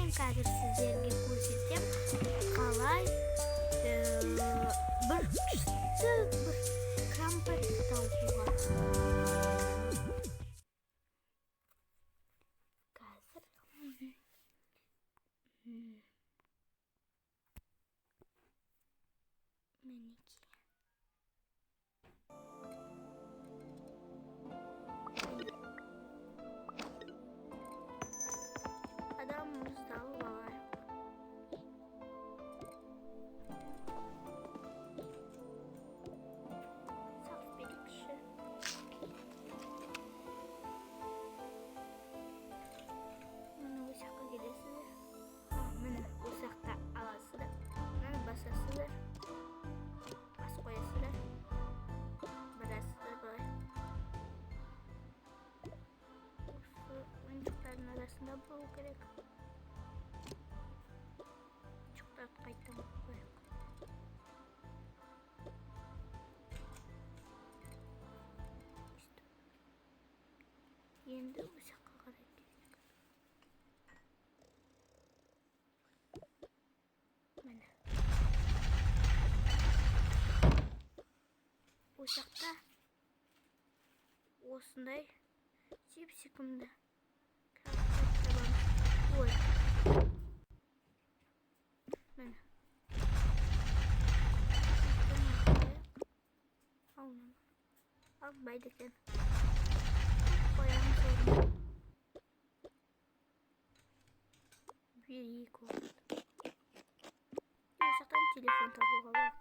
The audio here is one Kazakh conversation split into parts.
Мен қазір сіздерге көрсетем, қалай бір күшті бір компот табуға. Қазір мінекей. Адамымызды алып алайық. Сақ берейікші. Міне осы жаққа келесіздер. Міне осы жақта аласыздар. Мынаны басасыздар. Бас қоясыздар. Барасыздар былай. Осы ойыншықтардың арасында болу керек. Ойыншықтарды қайта қояйық. Енді осы жаққа қарай келейік. Міне. Осы жақта осындай сеп-секімді ой. Міне. Ал байдекен. Қоямыз орнына. Бір-екі уақыт. Осы жақтан телефон табуға болады.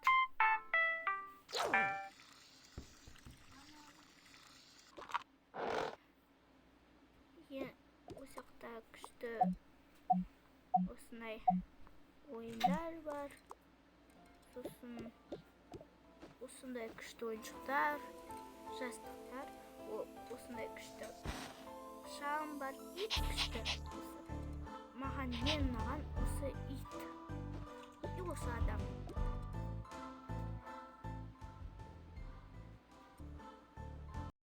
Осы жақта күшті осындай ойындар бар. Сосын осындай күшті ойыншықтар, жастықтар, осындай күшті шам бар. Ең күшті маған ең ұнаған